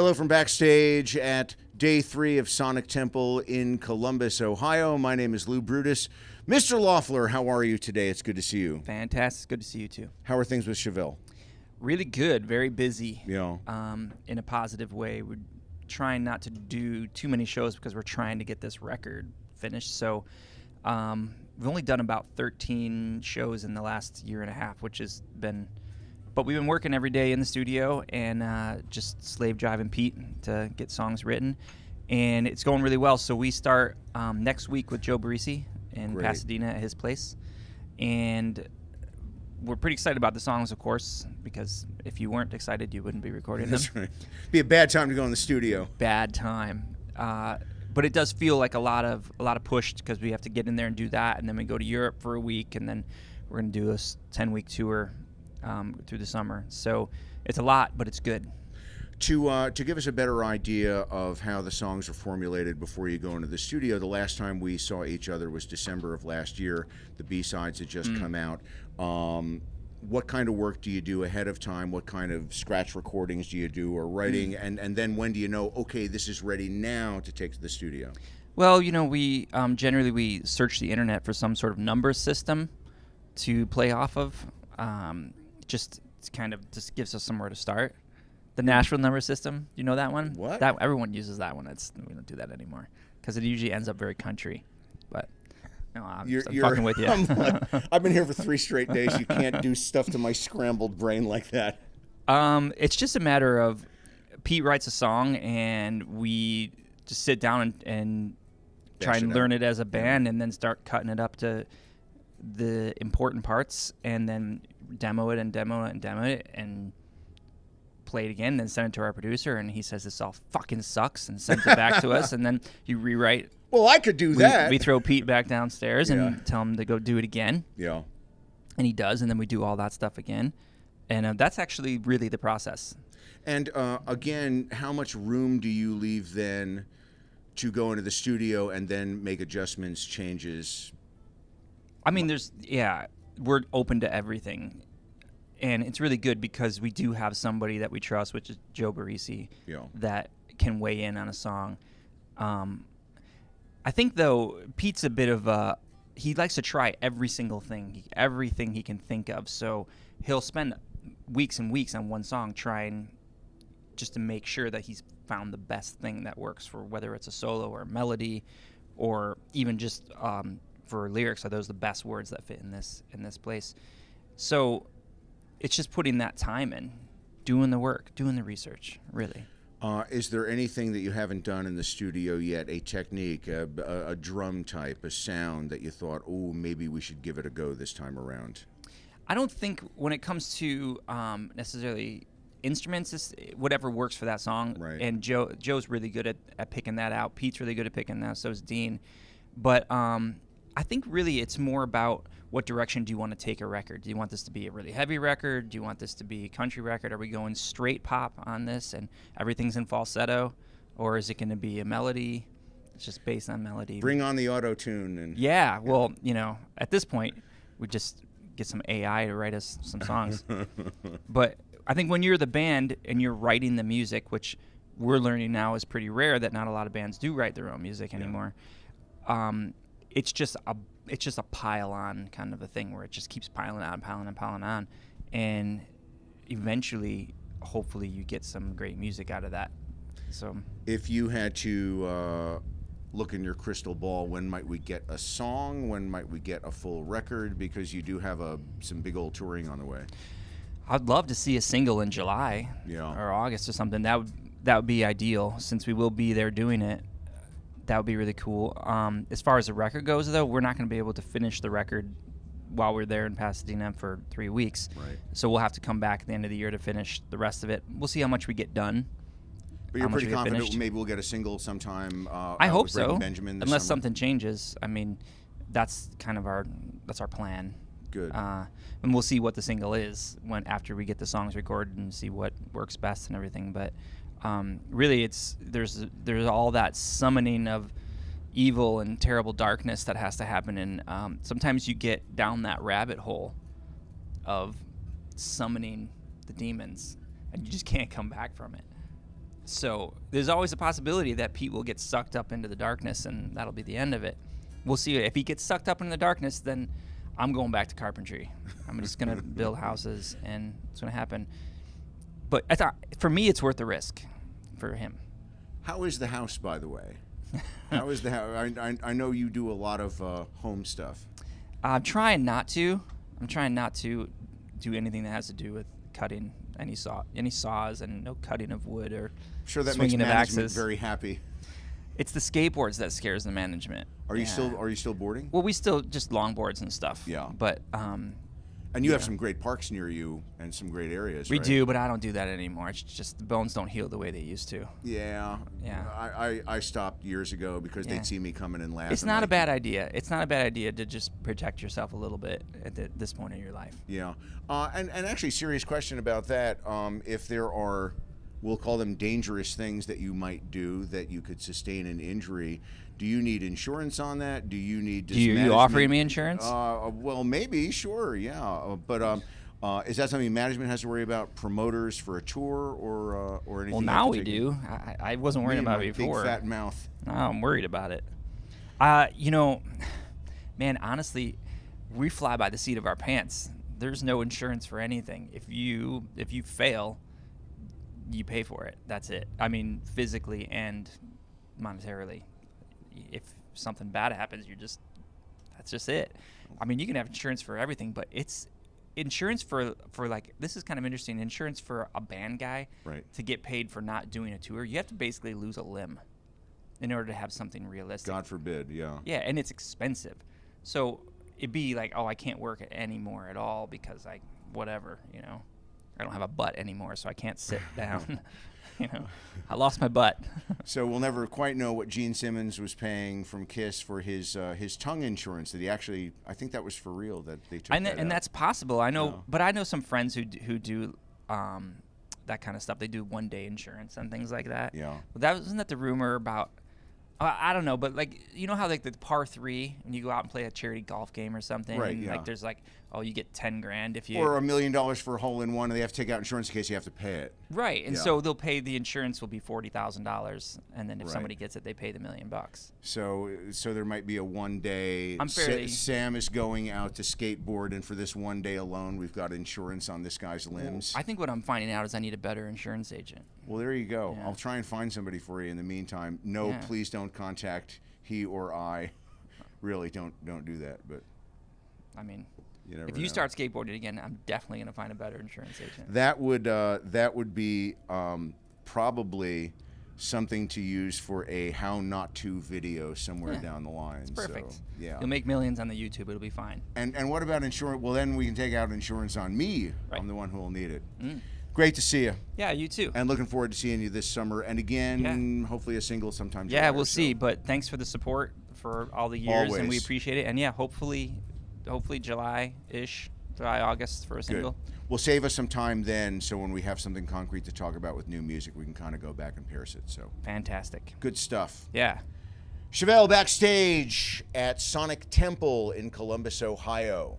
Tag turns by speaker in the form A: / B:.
A: Hello from backstage at day 3 of Sonic Temple in Columbus, Ohio. My name is Lou Brutus. Mr. Loeffler, how are you today? It's good to see you.
B: Fantastic. Good to see you, too.
A: How are things with Chevelle?
B: Really good. Very busy.
A: Yeah.
B: In a positive way. We're trying not to do too many shows because we're trying to get this record finished. So we've only done about 13 shows in the last year and a half, which has been... But we've been working every day in the studio and just slave driving Pete to get songs written. And it's going really well. So we start next week with Joe Barresi in Pasadena at his place. And we're pretty excited about the songs, of course, because if you weren't excited, you wouldn't be recording them.
A: That's right. Be a bad time to go in the studio.
B: Bad time. But it does feel like a lot of push because we have to get in there and do that. And then we go to Europe for a week. And then we're going to do a 10-week tour through the summer. So it's a lot, but it's good.
A: To give us a better idea of how the songs are formulated before you go into the studio, the last time we saw each other was December of last year. The B-sides had just come out. What kind of work do you do ahead of time? What kind of scratch recordings do you do or writing? And then when do you know, okay, this is ready now to take to the studio?
B: Well, you know, we generally we search the internet for some sort of number system to play off of. Just gives us somewhere to start. The Nashville number system, you know that one?
A: What?
B: That everyone uses that one. We don't do that anymore because it usually ends up very country. But no, I'm fucking with you.
A: I've been here for 3 straight days. You can't do stuff to my scrambled brain like that.
B: It's just a matter of Pete writes a song and we just sit down and try and learn it as a band and then start cutting it up to the important parts and then demo it and play it again, then send it to our producer, and he says this all fucking sucks and sends it back to us, and then you rewrite.
A: Well, I could do that.
B: We throw Pete back downstairs and tell him to go do it again.
A: Yeah.
B: And he does, and then we do all that stuff again. And that's actually really the process. And
A: again, how much room do you leave then to go into the studio and then make adjustments, changes?
B: I mean, we're open to everything. And it's really good because we do have somebody that we trust, which is Joe Barresi, that can weigh in on a song. I think, though, Pete's a bit of he likes to try everything he can think of. So he'll spend weeks and weeks on one song trying just to make sure that he's found the best thing that works for whether it's a solo or a melody or even just for lyrics. Are those the best words that fit in this place? So it's just putting that time in, doing the work, doing the research, really.
A: Is there anything that you haven't done in the studio yet, a technique, a drum type, a sound that you thought, oh, maybe we should give it a go this time around?
B: I don't think when it comes to necessarily instruments, it's whatever works for that song.
A: Right.
B: And Joe's really good at picking that out. Pete's really good at picking that, so is Dean. But I think really it's more about what direction do you want to take a record? Do you want this to be a really heavy record? Do you want this to be a country record? Are we going straight pop on this and everything's in falsetto? Or is it going to be a melody? It's just based on melody.
A: Bring on the auto-tune.
B: Yeah, well, you know, at this point, we just get some AI to write us some songs. But I think when you're the band and you're writing the music, which we're learning now is pretty rare that not a lot of bands do write their own music anymore, it's just a pile on kind of a thing where it just keeps piling on, and eventually, hopefully, you get some great music out of that. So,
A: if you had to look in your crystal ball, when might we get a song? When might we get a full record? Because you do have some big old touring on the way.
B: I'd love to see a single in July or August or something. That would be ideal since we will be there doing it. That would be really cool. As far as the record goes, though, we're not going to be able to finish the record while we're there in Pasadena for 3 weeks.
A: Right.
B: So we'll have to come back at the end of the year to finish the rest of it. We'll see how much we get done.
A: But you're pretty confident maybe we'll get a single sometime.
B: I hope so.
A: Benjamin
B: unless
A: summer.
B: Something changes. I mean, that's kind of our plan.
A: Good.
B: And we'll see what the single is after we get the songs recorded and see what works best and everything. But really, there's all that summoning of evil and terrible darkness that has to happen, and sometimes you get down that rabbit hole of summoning the demons, and you just can't come back from it. So there's always a possibility that Pete will get sucked up into the darkness, and that'll be the end of it. We'll see. If he gets sucked up into the darkness, then I'm going back to carpentry. I'm just going to build houses, and it's going to happen. But for me, it's worth the risk for him.
A: How is the house, by the way? How is the house? I know you do a lot of home stuff.
B: I'm trying not to. I'm trying not to do anything that has to do with cutting any saws, and no cutting of wood or
A: Sure, that makes
B: swinging of
A: management
B: axes.
A: very happy.
B: It's the skateboards that scares the management.
A: Are you still boarding?
B: Well, we still just longboards and stuff.
A: Yeah.
B: But
A: and you have some great parks near you and some great areas.
B: we
A: right?
B: do, but I don't do that anymore. It's just the bones don't heal the way they used to.
A: Yeah.
B: Yeah.
A: I stopped years ago because
B: Yeah.
A: they'd see me coming and laughing.
B: It's not a bad idea. It's not a bad idea to just protect yourself a little bit at this point in your life.
A: Yeah. And actually, serious question about that. If there are, we'll call them dangerous things that you might do that you could sustain an injury, do you need insurance on that? Do you need?
B: Do you offering me insurance?
A: Well, maybe, sure, yeah. But is that something management has to worry about? Promoters for a tour or anything?
B: Well, now we do. I wasn't worried about it before.
A: Big fat mouth.
B: Now I'm worried about it. Man, honestly, we fly by the seat of our pants. There's no insurance for anything. If you fail, you pay for it. That's it. I mean, physically and monetarily. If something bad happens, that's just it. I mean, you can have insurance for everything, but it's insurance for like, this is kind of interesting. Insurance for a band guy to get paid for not doing a tour, you have to basically lose a limb in order to have something realistic.
A: God forbid, yeah.
B: Yeah, and it's expensive. So it'd be like, oh, I can't work anymore at all because I don't have a butt anymore, so I can't sit down. I lost my butt.
A: So we'll never quite know what Gene Simmons was paying from Kiss for his tongue insurance that he actually, I think that was for real, that they took that out.
B: That's possible. I know, but I know some friends who do that kind of stuff. They do one-day insurance and things like that.
A: Yeah.
B: But wasn't that the rumor about? I don't know, but like, you know how like the par 3 and you go out and play a charity golf game or something,
A: right?
B: And
A: yeah.
B: like there's like, oh, you get $10,000 if you,
A: or $1 million for a hole in one, and they have to take out insurance in case you have to pay it.
B: Right, and so they'll pay, the insurance will be $40,000, and then if somebody gets it, they pay the $1 million.
A: So there might be a one day. Sam is going out to skateboard, and for this one day alone, we've got insurance on this guy's limbs.
B: I think what I'm finding out is I need a better insurance agent.
A: Well, there you go.
B: Yeah.
A: I'll try and find somebody for you in the meantime. No, please don't contact he or I. Really, don't do that. But
B: I mean,
A: if
B: you start skateboarding again, I'm definitely going to find a better insurance agent.
A: That would be probably something to use for a how not to video somewhere down the line.
B: It's perfect.
A: So, yeah.
B: You'll make millions on the YouTube. It'll be fine.
A: And what about insurance? Well, then we can take out insurance on me.
B: Right.
A: I'm the one who will need it. Great to see you.
B: Yeah, you too.
A: And looking forward to seeing you this summer. And again, hopefully a single sometime.
B: Yeah, we'll see. But thanks for the support for all the years,
A: Always.
B: and we appreciate it. And yeah, hopefully July-ish, August for a single.
A: Good. We'll save us some time then, so when we have something concrete to talk about with new music, we can kind of go back and pierce it. So
B: fantastic.
A: Good stuff.
B: Yeah.
A: Chevelle backstage at Sonic Temple in Columbus, Ohio.